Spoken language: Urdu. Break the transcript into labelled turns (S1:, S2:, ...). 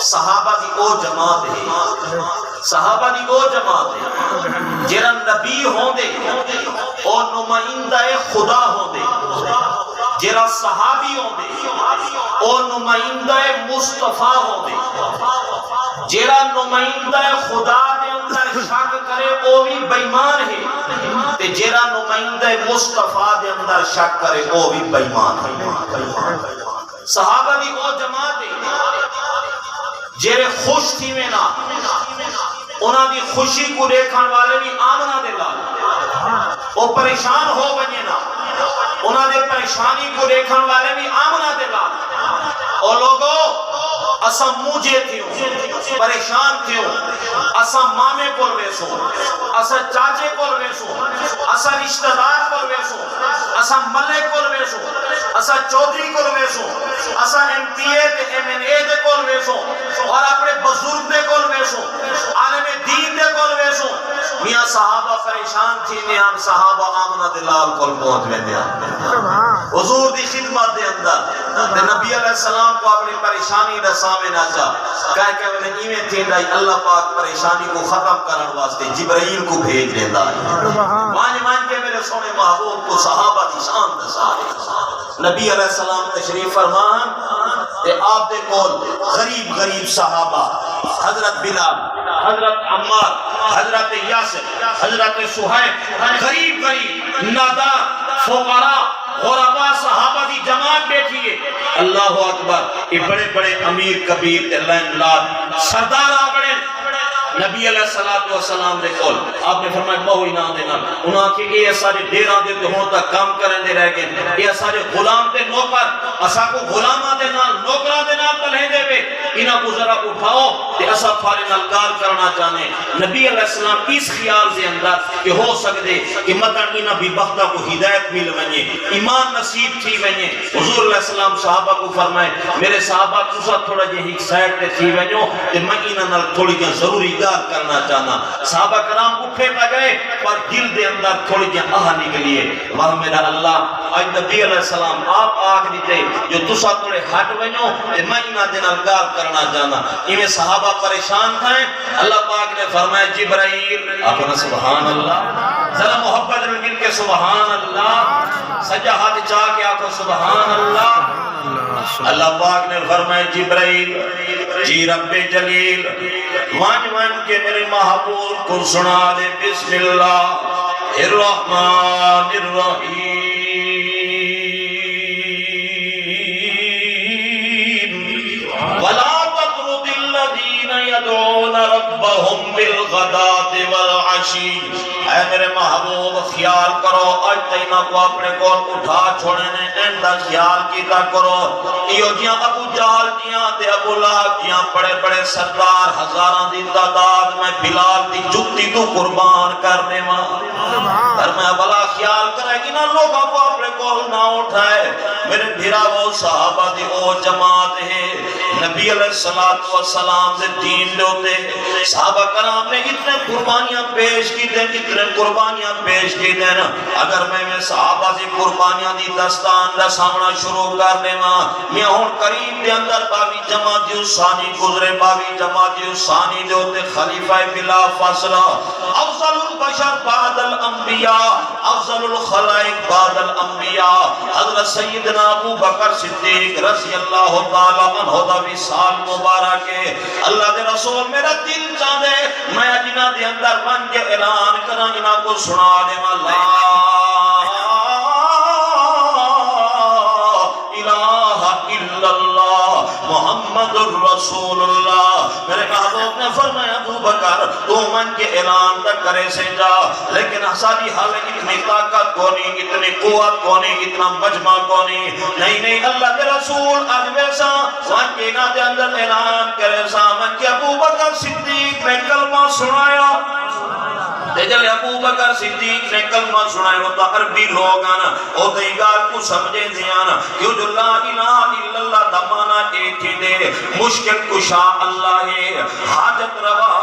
S1: صحابہ دی او جماعت ہے، صحابہ دی او جماعت ہے جیرا نبی ہوندے او نمائندہ خدا ہوندے، جیرا صحابی ہوندے او نمائندہ مصطفیٰ ہوندے، جیرا نمائندہ خدا دے اندر شک کرے او بھی بیمان ہے تے جیرا نمائندہ مصطفیٰ دے اندر شک کرے او بھی بیمان ہے۔ صحابہ دی او جماعت ہے جیرے خوش تھی میں نا انہاں دی خوشی کو دیکھن والے بھی آمنہ دے لال وہ پریشان ہو بنے نا انہاں دے پریشانی کو دیکھن والے بھی آمنہ دے لال اور لوگوں اسا موجے تھیوں پریشان تھیوں اسا مامے پر ویسو اسا چاچے پر ویسو اسا رشتہ دار پر ویسو اسا ملک پر ویسو اسا چودھری پر ویسو اسا ایم پی اے تے ایم این اے دے کول ویسو اور اپنے بزرگ دے کول ویسو عالم دین دے کول ویسو میاں صحابہ پریشان تھی میاں صحابہ آمنہ دلال کول پہنچ میں دیا حضور دی خدمت دے اندر نبی علیہ السلام کو اپنی پریشانی دا سامنے آجا کہہ کہ انہیں ایمیں تھی دائی اللہ پاک پریشانی کو ختم کرن واسطے جبرائیل کو بھیج دے دائی مان کے میرے سونے محبوب کو صحابہ دی شان دسائے نبی علیہ السلام تشریف فرمان کہ آپ دے کول غریب صحابہ حضرت بلال حضرت عمار حضرت یاسر حضرت سہیب غریب نادار فقراء غرباء صحابہ دی جماعت بیٹھی ہے اللہ اکبر یہ بڑے بڑے امیر کبیر لین لاد سردار آبڑے نبی علیہ السلام دے کول آپ نے فرمایا بہو انہاں دے نال انہاں کہ یہ سارے دیراں دے ہون تا کام کرن دے رہ گئے یہ سارے غلام تے نوکر اسا کو غلاماں دے نال نوکراں دے نال تلے دے وے انہاں کو ذرا اٹھاؤ تے اسا پھارے نال گال کرنا چاہنے نبی علیہ السلام اس خیال دے اندر کہ ہو سکدے کہ مطلب انہاں بھی بختہ کو ہدایت مل ونجے ایمان نصیب تھی ونجے حضور علیہ السلام صحابہ کو فرمائے میرے صحابہ تسا تھوڑا جے ایک سائیڈ تے تھی ونجو تے میں انہاں نال تھوڑی جے ضروری کرنا چاہنا صحابہ کرام اٹھے پہ گئے پر دل دے اندر تھوڑی جہاں آہ نکلیے واہ میرا اللہ آج نبی علیہ السلام آپ آکھ دیتے جو تسا تھوڑے ہٹ ونجو میں انہاں دے نال گال کرنا چاہنا انہیں صحابہ پریشان تھائیں اللہ پاک نے فرمایا جبرائیل آپ نے سبحان اللہ ذرا محبت میں مل کے سبحان اللہ سجا ہاتھ چاہ کے آکھو سبحان اللہ اللہ پاک نے فرمایا جبرائیل جی رب جلیل مان کے میرے محبوب کو سنا دے بسم اللہ الرحمن الرحیم ولا تطرد الذین يدعون ربهم بالغداة والعشی اے میرے محبوب خیال کرو آج تینہ کو اپنے کول اٹھا چھوڑنے اندہ خیال کیتا کرو ایو جیاں ابو جہل جیاں تے ابو لہب جیاں بڑے بڑے سردار ہزاراں دی تعداد میں بلال دی جتی تو قربان کرنے ماں فرمایا بلا خیال کرے گی نا لوگوں کو اپنے کول نہ اٹھائے میرے بھیرا وہ صحابہ دی او جماعت ہے نبی علیہ السلام دے دین دے ہوتے صحابہ کرام نے اتنے قربانیاں پیش کی دیں اتنے قربانیاں پیش کی دیں اگر میں صحابہ سے قربانیاں دی دستان دا سامنا شروع کر دے ماں میں ہون قریب دے اندر باوی جماعتی الثانی گزرے باوی جماعتی الثانی دے ہوتے خلیفہ بلا فاصلہ افضل البشر بعد الانبیاء افضل الخلائق بعد الانبیاء حضرت سیدنا ابو بکر صدیق رضی اللہ تعالیٰ عنہ دا وصال مبارک ہے اللہ دے رسول میرا دل چاہے میں جنہ دے اندر من کے اعلان کرا انہاں کو سنا دے لا الہ الا اللہ محمد الرسول اللہ میرے محبوب نے فرمایا ابو بکر تو من کے اعلان تک کرے سے جا لیکن ہساری حال اتنی طاقت کونی اتنی قوت کونی اتنا مجمع کونی نہیں اللہ کے رسول آج ویسا من کے دے اندر اعلان کرے سا من کے ابو بکر صدیق نے کلمہ سنایا جلے ابو بکر صدیق نے کلمہ سنائے ہوتا عربی لوگ آنا او دیگار کو سمجھے دیانا کیوں جو لا الہ الا اللہ دمانا ایک ہی دے مشکل کشا اللہ ہے حاجت روا